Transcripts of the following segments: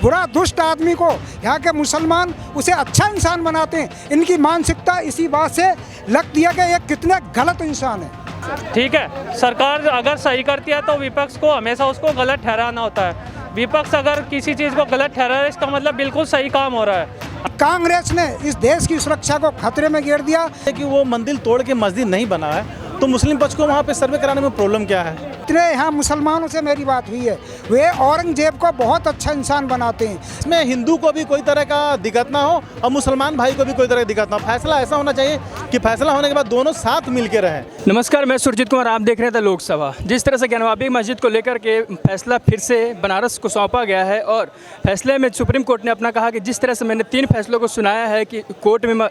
बुरा दुष्ट आदमी को यहाँ के मुसलमान उसे अच्छा इंसान बनाते हैं। इनकी मानसिकता इसी बात से लगती है कि ये कितने गलत इंसान है। ठीक है, सरकार अगर सही करती है तो विपक्ष को हमेशा उसको गलत ठहराना होता है। विपक्ष अगर किसी चीज़ को गलत ठहरा है इसका मतलब बिल्कुल सही काम हो रहा है। कांग्रेस ने इस देश की सुरक्षा को खतरे में गिर दिया कि वो मंदिर तोड़ के मस्जिद नहीं बना है, तो मुस्लिम पक्ष को वहाँ पे सर्वे कराने में प्रॉब्लम क्या है? इतने यहाँ मुसलमानों से मेरी बात हुई है, वे औरंगजेब को बहुत अच्छा इंसान बनाते हैं। इसमें हिंदू को भी कोई तरह का दिक्कत ना हो और मुसलमान भाई को भी कोई तरह की दिक्कत ना हो। फैसला ऐसा होना चाहिए कि फैसला होने के बाद दोनों साथ मिल के रहें। नमस्कार, मैं सुरजीत कुमार, आप देख रहे थे लोकसभा। जिस तरह से ज्ञानवापी मस्जिद को लेकर के फैसला फिर से बनारस को सौंपा गया है और फैसले में सुप्रीम कोर्ट ने अपना कहा कि जिस तरह से मैंने 3 फैसलों को सुनाया है कि कोर्ट में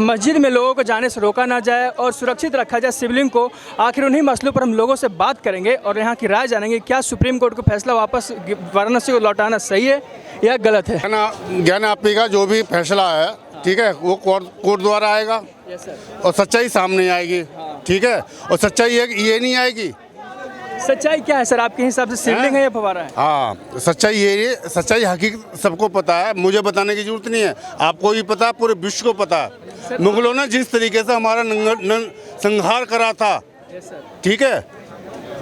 मस्जिद में लोगों को जाने से रोका ना जाए और सुरक्षित रखा जाए शिवलिंग को, आखिर उन्हीं मसलों पर हम लोगों से बात करेंगे और यहाँ की राय जानेंगे। क्या सुप्रीम कोर्ट को फैसला वापस वाराणसी को लौटाना सही है या गलत है? ज्ञानवापी का जो भी फैसला है, ठीक है, वो कोर्ट द्वारा आएगा और सच्चाई सामने आएगी। ठीक है, और सच्चाई ये नहीं आएगी। सच्चाई क्या है सर आपके हिसाब से, शिवलिंग है या फव्वारा है? हाँ, सच्चाई ये, सच्चाई हकीकत सबको पता है, मुझे बताने की जरूरत नहीं है, आपको भी पता है, पूरे विश्व को पता है। मुगलों ने जिस तरीके से हमारा संहार करा था, ठीक है,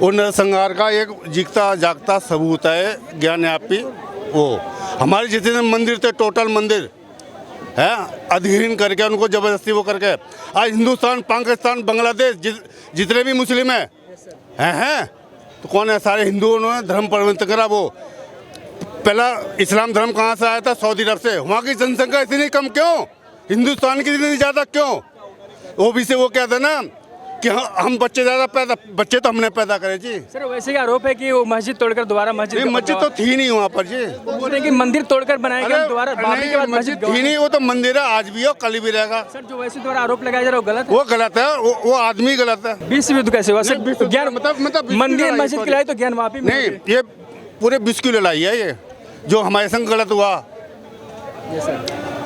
वो नरसंहार का एक जीता जागता सबूत है ज्ञानवापी। वो हमारे जितने मंदिर थे, टोटल मंदिर है, अधिहीन करके उनको जबरदस्ती वो करके आज हिंदुस्तान, पाकिस्तान, बांग्लादेश जितने भी मुस्लिम हैं तो कौन है? सारे हिंदुओं ने धर्म परिवर्तन करा। वो पहला इस्लाम धर्म कहाँ से आया था? सऊदी अरब से। वहाँ की जनसंख्या इतनी कम क्यों? हिंदुस्तान की इतनी ज़्यादा क्यों? वो भी से वो कहते हैं ना कि हम बच्चे तो हमने पैदा करे जी। सर वैसे आरोप है कि वो मस्जिद तोड़कर दोबारा मस्जिद तो थी नहीं वहाँ पर जी। बोल रहे हैं कि मंदिर तोड़कर बनाया गया दोबारा, बाबरी के बाद मस्जिद थी नहीं। वो तो मंदिर है, आज भी है, कल भी रहेगा। सर जो वैसे द्वारा आरोप लगाया जा रहा है वो गलत है? वो गलत है, वो आदमी गलत है। विश्व युद्ध कैसे हुआ? मतलब मंदिर मस्जिद की लड़ाई तो ज्ञानवापी में नहीं, ये पूरे विश्व की लड़ाई है। ये जो हमारे संग गलत हुआ,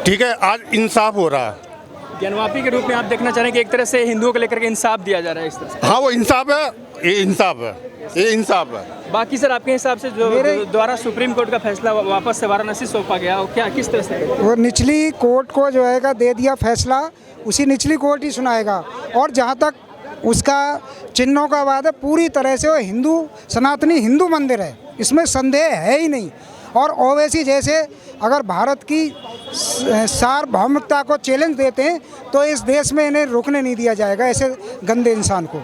ठीक है, आज इंसाफ हो रहा है। ज्ञानवापी के रूप में आप देखना चाह रहे हैं कि एक तरह से हिंदुओं को लेकर के इंसाफ दिया जा रहा है इस तरह से? हाँ, वो इंसाफ है, ये इंसाफ है, ये इंसाफ है। बाकी सर आपके हिसाब से जो द्वारा सुप्रीम कोर्ट का फैसला वापस से वाराणसी सौंपा गया, वो क्या किस तरह से? वो निचली कोर्ट को जो है दे दिया फैसला, उसी निचली कोर्ट ही सुनाएगा। और जहाँ तक उसका चिन्हों का बात है, पूरी तरह से वो हिंदू, सनातनी हिंदू मंदिर है, इसमें संदेह है ही नहीं। और ओवैसी जैसे अगर भारत की सार्वभौमिकता को चैलेंज देते हैं तो इस देश में इन्हें रुकने नहीं दिया जाएगा, ऐसे गंदे इंसान को।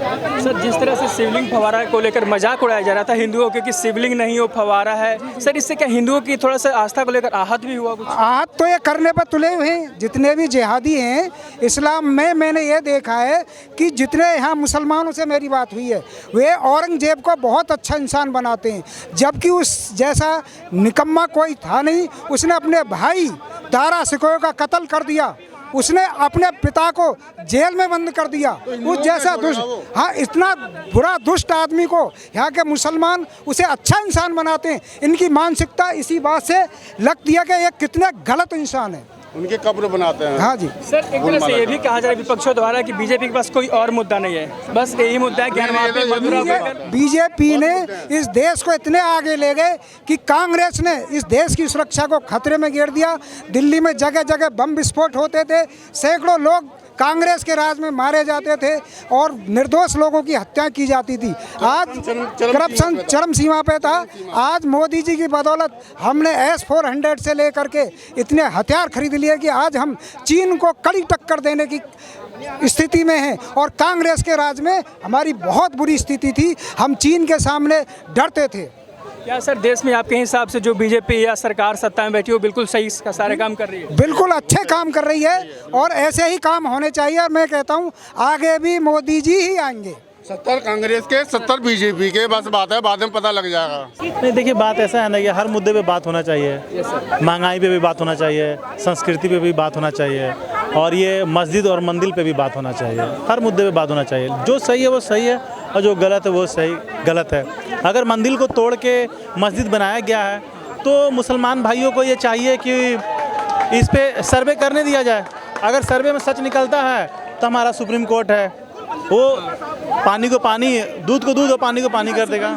सर जिस तरह से शिवलिंग फव्वारा को लेकर मजाक उड़ाया जा रहा था हिंदुओं के कि शिवलिंग नहीं हो फव्वारा है, सर इससे क्या हिंदुओं की थोड़ा सा आस्था को लेकर आहत भी हुआ कुछ? आहत तो ये करने पर तुले हुए हैं जितने भी जिहादी हैं इस्लाम में। मैंने ये देखा है कि जितने यहाँ मुसलमानों से मेरी बात हुई है, वे औरंगजेब को बहुत अच्छा इंसान बनाते हैं, जबकि उस जैसा निकम्मा कोई था नहीं। उसने अपने भाई दारा सिकोह का कत्ल कर दिया, उसने अपने पिता को जेल में बंद कर दिया। उस जैसा दुष्ट, हाँ, इतना बुरा दुष्ट आदमी को यहाँ के मुसलमान उसे अच्छा इंसान बनाते हैं। इनकी मानसिकता इसी बात से लगती है कि ये कितने गलत इंसान है। उनके कब्र बनाते हैं। हाँ जी सर, एक तरह से ये भी कहा जा रहा है विपक्षों द्वारा कि बीजेपी के पास कोई और मुद्दा नहीं है, बस यही मुद्दा है ज्ञानवापी मथुरा को। बीजेपी ने इस देश को इतने आगे ले गए कि कांग्रेस ने इस देश की सुरक्षा को खतरे में गिर दिया। दिल्ली में जगह जगह बम विस्फोट होते थे, सैकड़ों लोग कांग्रेस के राज में मारे जाते थे और निर्दोष लोगों की हत्या की जाती थी। आज करप्शन चरम सीमा पे था। आज मोदी जी की बदौलत हमने S-400 से लेकर के इतने हथियार खरीद लिए कि आज हम चीन को कड़ी टक्कर देने की स्थिति में हैं। और कांग्रेस के राज में हमारी बहुत बुरी स्थिति थी, हम चीन के सामने डरते थे। क्या सर देश में आपके हिसाब से जो बीजेपी या सरकार सत्ता में बैठी हो बिल्कुल सही का सारे काम कर रही है? बिल्कुल अच्छे काम कर रही है और ऐसे ही काम होने चाहिए। और मैं कहता हूँ आगे भी मोदी जी ही आएंगे। 70 कांग्रेस के, 70 बीजेपी के, बस बात है, बाद में पता लग जाएगा। नहीं, देखिए बात ऐसा है ना कि हर मुद्दे पे बात होना चाहिए। महंगाई पे भी बात होना चाहिए, संस्कृति पे भी बात होना चाहिए और ये मस्जिद और मंदिर पे भी बात होना चाहिए। हर मुद्दे पे बात होना चाहिए। जो सही है वो सही है और जो गलत है वो सही गलत है। अगर मंदिर को तोड़ के मस्जिद बनाया गया है तो मुसलमान भाइयों को ये चाहिए कि इस पे सर्वे करने दिया जाए। अगर सर्वे में सच निकलता है तो हमारा सुप्रीम कोर्ट है, वो पानी को पानी, दूध को दूध और पानी को पानी कर देगा।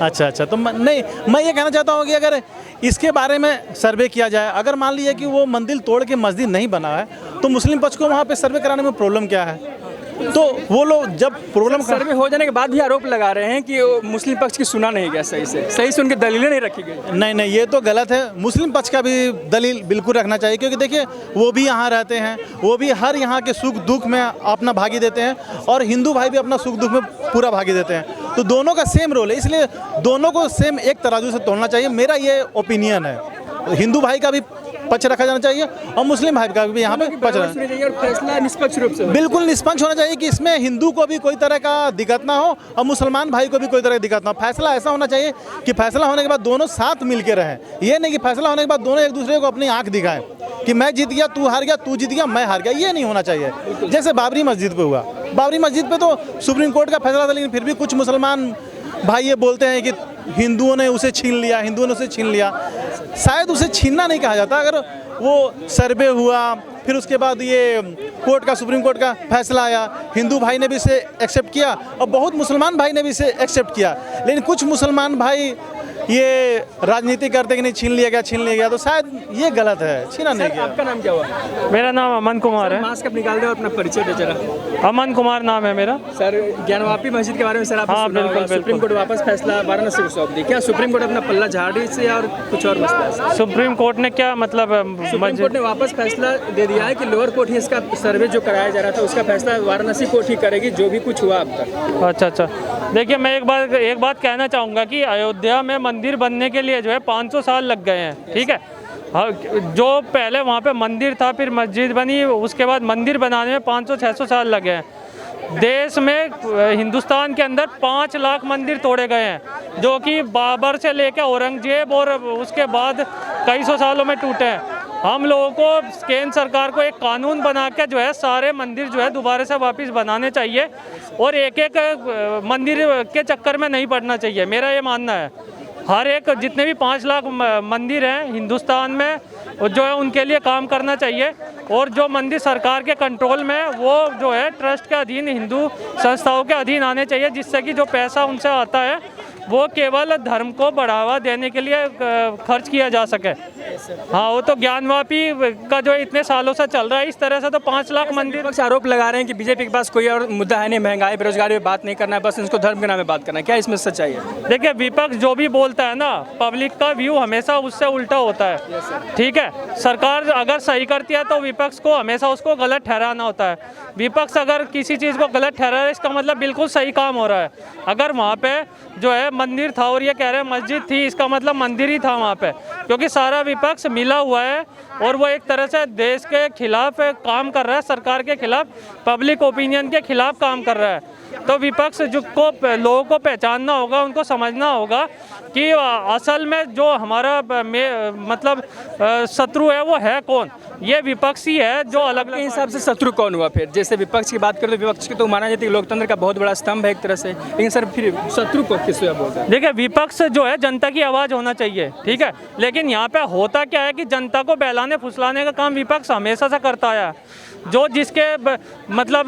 अच्छा, तो नहीं, मैं ये कहना चाहता हूँ कि अगर इसके बारे में सर्वे किया जाए, अगर मान लीजिए कि वो मंदिर तोड़ के मस्जिद नहीं बना है, तो मुस्लिम पक्ष को वहाँ पे सर्वे कराने में प्रॉब्लम क्या है? तो वो लोग जब प्रॉब्लम सर्वे हो जाने के बाद भी आरोप लगा रहे हैं कि वो मुस्लिम पक्ष की सुना नहीं गया सही से उनकी दलीलें नहीं रखी गई। नहीं, ये तो गलत है। मुस्लिम पक्ष का भी दलील बिल्कुल रखना चाहिए, क्योंकि देखिए वो भी यहाँ रहते हैं, वो भी हर यहाँ के सुख दुख में अपना भागी देते हैं, और हिंदू भाई भी अपना सुख दुख में पूरा भागी देते हैं। तो दोनों का सेम रोल है, इसलिए दोनों को सेम एक तराजू से तोलना चाहिए। मेरा ये ओपिनियन है। हिंदू भाई का भी पक्ष रखा जाना चाहिए और मुस्लिम भाई का भी यहाँ पे पक्ष रखना चाहिए, और फैसला निष्पक्ष रूप से, बिल्कुल निष्पक्ष होना चाहिए कि इसमें हिंदू को भी कोई तरह का दिक्कत ना हो और मुसलमान भाई को भी कोई तरह की दिक्कत ना हो। फैसला ऐसा होना चाहिए कि फैसला होने के बाद दोनों साथ मिल के रहें। ये नहीं कि फैसला होने के बाद दोनों एक दूसरे को अपनी आंख दिखाएं कि मैं जीत गया, तू हार गया, तू जीत गया, मैं हार गया। ये नहीं होना चाहिए। जैसे बाबरी मस्जिद पे हुआ, बाबरी मस्जिद पे तो सुप्रीम कोर्ट का फैसला था, लेकिन फिर भी कुछ मुसलमान भाई ये बोलते हैं कि हिंदुओं ने उसे छीन लिया, हिंदुओं ने उसे छीन लिया। शायद उसे छीनना नहीं कहा जाता। अगर वो सर्वे हुआ, फिर उसके बाद ये कोर्ट का, सुप्रीम कोर्ट का फैसला आया, हिंदू भाई ने भी इसे एक्सेप्ट किया और बहुत मुसलमान भाई ने भी इसे एक्सेप्ट किया। लेकिन कुछ मुसलमान भाई ये राजनीति करते कि नहीं छीन लिया गया, तो शायद ये गलत है, छीना नहीं गया। आपका नाम क्या हुआ? मेरा नाम अमन कुमार है। मास्क निकाल दे और अपना परिचय दे जरा। अमन कुमार नाम है मेरा। सर, ज्ञानवापी मस्जिद के बारे में सर आपने सुना होगा, सुप्रीम कोर्ट वापस फैसला वाराणसी को सौंप दी। क्या सुप्रीम कोर्ट अपना पल्ला झाड़ रही से और कुछ और मसला है? सुप्रीम कोर्ट ने क्या मतलब, सुप्रीम कोर्ट ने वापस फैसला दे दिया है कि लोअर कोर्ट ही इसका सर्वे जो कराया जा रहा था उसका फैसला वाराणसी कोर्ट ही करेगी, जो भी कुछ हुआ अब तक। अच्छा, देखिए मैं एक बात कहना चाहूँगा कि अयोध्या में मंदिर बनने के लिए जो है 500 साल लग गए हैं, ठीक है। हाँ, जो पहले वहाँ पे मंदिर था, फिर मस्जिद बनी, उसके बाद मंदिर बनाने में 500-600 साल लगे हैं। देश में, हिंदुस्तान के अंदर 5 लाख मंदिर तोड़े गए हैं, जो कि बाबर से लेकर औरंगजेब और उसके बाद कई सौ सालों में टूटे हैं। हम लोगों को, केंद्र सरकार को एक कानून बना के जो है सारे मंदिर जो है दोबारा से वापस बनाने चाहिए और एक एक मंदिर के चक्कर में नहीं पड़ना चाहिए। मेरा ये मानना है। हर एक जितने भी 5 लाख मंदिर हैं हिंदुस्तान में, जो है उनके लिए काम करना चाहिए, और जो मंदिर सरकार के कंट्रोल में वो जो है ट्रस्ट के अधीन, हिंदू संस्थाओं के अधीन आने चाहिए, जिससे कि जो पैसा उनसे आता है वो केवल धर्म को बढ़ावा देने के लिए खर्च किया जा सके। हाँ, वो तो ज्ञानवापी का जो इतने सालों से चल रहा है, इस तरह से तो 5 लाख मंदिर। पक्ष आरोप लगा रहे हैं कि बीजेपी के पास कोई और मुद्दा है नहीं, महंगाई बेरोजगारी पे बात नहीं करना है, बस इसको धर्म के नाम में बात करना है। क्या इसमें सच्चाई है? देखिए, विपक्ष जो भी बोलता है ना, पब्लिक का व्यू हमेशा उससे उल्टा होता है, ठीक है। सरकार अगर सही करती है तो विपक्ष को हमेशा उसको गलत ठहराना होता है। विपक्ष अगर किसी चीज़ को गलत ठहरा है, इसका मतलब बिल्कुल सही काम हो रहा है। अगर वहाँ पे जो है मंदिर था और ये कह रहे हैं मस्जिद थी, इसका मतलब मंदिर ही था वहाँ पे, क्योंकि सारा विपक्ष मिला हुआ है और वो एक तरह से देश के खिलाफ काम कर रहा है, सरकार के खिलाफ, पब्लिक ओपिनियन के खिलाफ काम कर रहा है। तो विपक्ष जो को लोगों को पहचानना होगा, उनको समझना होगा कि असल में जो हमारा मतलब शत्रु है वो है कौन। ये विपक्ष ही है जो अलग के हिसाब से शत्रु कौन हुआ फिर? जैसे विपक्ष की बात करें तो विपक्ष की तो माना जाती है लोकतंत्र का बहुत बड़ा स्तंभ है एक तरह से, लेकिन सर फिर शत्रु को किस हुआ बोलते हैं? देखिए, विपक्ष जो है जनता की आवाज़ होना चाहिए, ठीक है, लेकिन यहाँ पे होता क्या है कि जनता को बहलाने फुसलाने का काम विपक्ष हमेशा से करता आया। जो जिसके मतलब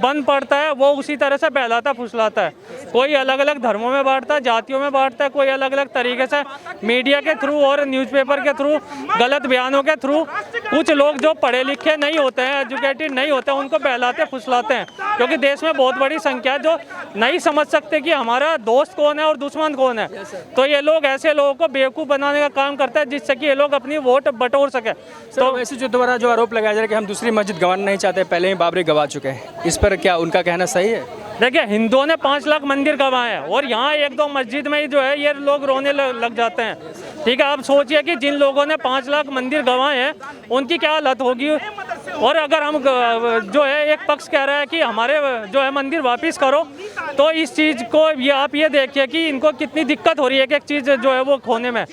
बन पड़ता है वो उसी तरह से बहलाता फुसलाता है। कोई अलग अलग धर्मों में बांटता है, जातियों में बांटता है, कोई अलग अलग तरीके से मीडिया के थ्रू और न्यूज़पेपर के थ्रू, गलत बयानों के थ्रू, कुछ लोग जो पढ़े लिखे नहीं होते हैं, एजुकेटेड नहीं होते हैं, उनको बहलाते फुसलाते हैं। क्योंकि देश में बहुत बड़ी संख्या है जो नहीं समझ सकते कि हमारा दोस्त कौन है और दुश्मन कौन है। तो ये लोग ऐसे लोगों को बेवकूफ़ बनाने का काम करता है, जिससे कि ये लोग अपनी वोट बटोर सके। तो वैसे जो दोबारा जो आरोप लगाया जा रहा है कि हम दूसरी मस्जिद गंवाना नहीं चाहते, पहले ही बाबरी गंवा चुके हैं, इस पर क्या उनका कहना सही है? देखिए, हिंदुओं ने 5 लाख मंदिर गंवाए हैं और यहाँ 1-2 मस्जिद में ही जो है ये लोग रोने लग जाते हैं, ठीक है। आप सोचिए कि जिन लोगों ने 5 लाख मंदिर गंवाए हैं उनकी क्या हालत होगी। और अगर हम जो है एक पक्ष कह रहा है कि हमारे जो है मंदिर वापस करो, तो इस चीज़ को आप ये देखिए कि इनको कितनी दिक्कत हो रही है एक चीज़ जो है वो खोने में।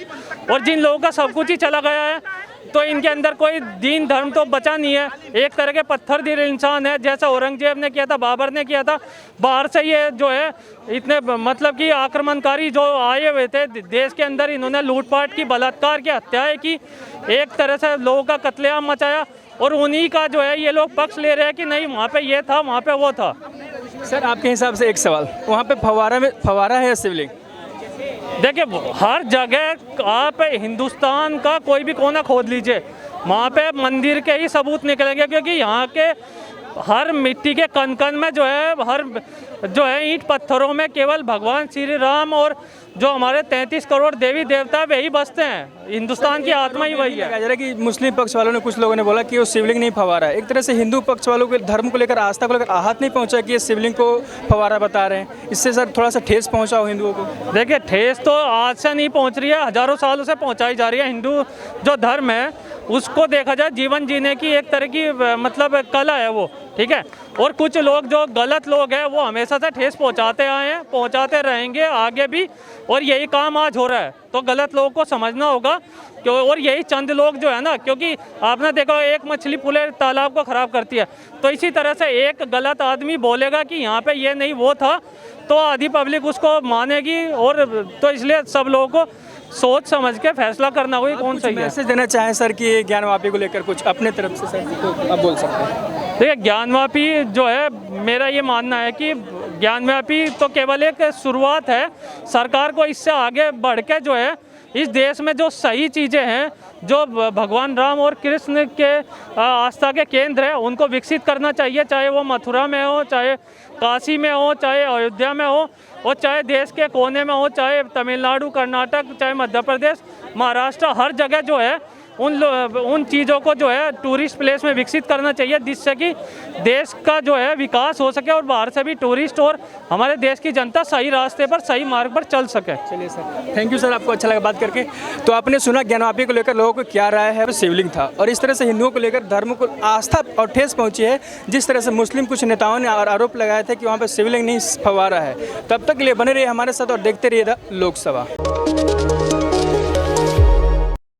और जिन लोगों का सब कुछ ही चला गया है तो इनके अंदर कोई दीन धर्म तो बचा नहीं है, एक तरह के पत्थर दिल इंसान है, जैसा औरंगजेब ने किया था, बाबर ने किया था। बाहर से ये जो है इतने मतलब कि आक्रमणकारी जो आए हुए थे देश के अंदर, इन्होंने लूटपाट की, बलात्कार की, हत्याएं की, एक तरह से लोगों का कत्लेआम मचाया। और उन्हीं का जो है ये लोग पक्ष ले रहे हैं कि नहीं वहाँ पे ये था, वहाँ पे वो था। सर आपके हिसाब से एक सवाल, वहाँ पे फवारा है या शिवलिंग? देखिए हर जगह आप हिंदुस्तान का कोई भी कोना खोद लीजिए, वहाँ पे मंदिर के ही सबूत निकलेंगे, क्योंकि यहाँ के हर मिट्टी के कण कण में जो है ईंट पत्थरों में केवल भगवान श्री राम और जो हमारे 33 करोड़ देवी देवता वही बसते हैं। हिंदुस्तान की आत्मा ही वही है। कहा जा रहा है कि मुस्लिम पक्ष वालों ने, कुछ लोगों ने बोला कि वो शिवलिंग नहीं फवारा है। एक तरह से हिंदू पक्ष वालों के धर्म को लेकर, आस्था को लेकर आहत नहीं पहुंचा कि ये शिवलिंग को फवारा बता रहे हैं। इससे सर थोड़ा सा ठेस पहुंचा हो हिंदुओं को? देखिए ठेस तो आज से नहीं पहुंच रही है, हजारों सालों से पहुंचाई जा रही है। हिंदू जो धर्म है उसको देखा जाए जीवन जीने की एक तरह की मतलब कला है वो, ठीक है। और कुछ लोग जो गलत लोग हैं वो हमेशा से ठेस पहुंचाते आए हैं, पहुंचाते रहेंगे आगे भी, और यही काम आज हो रहा है। तो गलत लोगों को समझना होगा क्यों, और यही चंद लोग जो है ना, क्योंकि आपने देखा एक मछली पूरे तालाब को ख़राब करती है, तो इसी तरह से एक गलत आदमी बोलेगा कि यहाँ पे ये नहीं वो था, तो आधी पब्लिक उसको मानेगी। और तो इसलिए सब लोगों को सोच समझ के फैसला करना होगा कौन सही है। मैसेज देना चाहें सर कि ज्ञानवापी को लेकर कुछ अपने तरफ से सर तो आप बोल सकते हैं? देखिए ज्ञानवापी जो है, मेरा ये मानना है कि ज्ञानवापी तो केवल एक शुरुआत है। सरकार को इससे आगे बढ़ के जो है इस देश में जो सही चीज़ें हैं, जो भगवान राम और कृष्ण के आस्था के केंद्र हैं, उनको विकसित करना चाहिए। चाहे वो मथुरा में हो, चाहे काशी में हो, चाहे अयोध्या में हो, और चाहे देश के कोने में हो, चाहे तमिलनाडु, कर्नाटक, चाहे मध्य प्रदेश, महाराष्ट्र, हर जगह जो है उन चीज़ों को जो है टूरिस्ट प्लेस में विकसित करना चाहिए, जिससे कि देश का जो है विकास हो सके और बाहर से भी टूरिस्ट और हमारे देश की जनता सही रास्ते पर, सही मार्ग पर चल सके। चलिए सर, थैंक यू सर, आपको अच्छा लगा बात करके। तो आपने सुना ज्ञानवापी को लेकर लोगों को क्या राय है। शिवलिंग था, और इस तरह से हिंदुओं को लेकर धर्म को आस्था और ठेस पहुंची है। जिस तरह से मुस्लिम कुछ नेताओं ने आरोप लगाए थे कि वहाँ पर शिवलिंग नहीं फवारा है। तब तक के लिए बने रहिए हमारे साथ और देखते रहिए लोकसभा।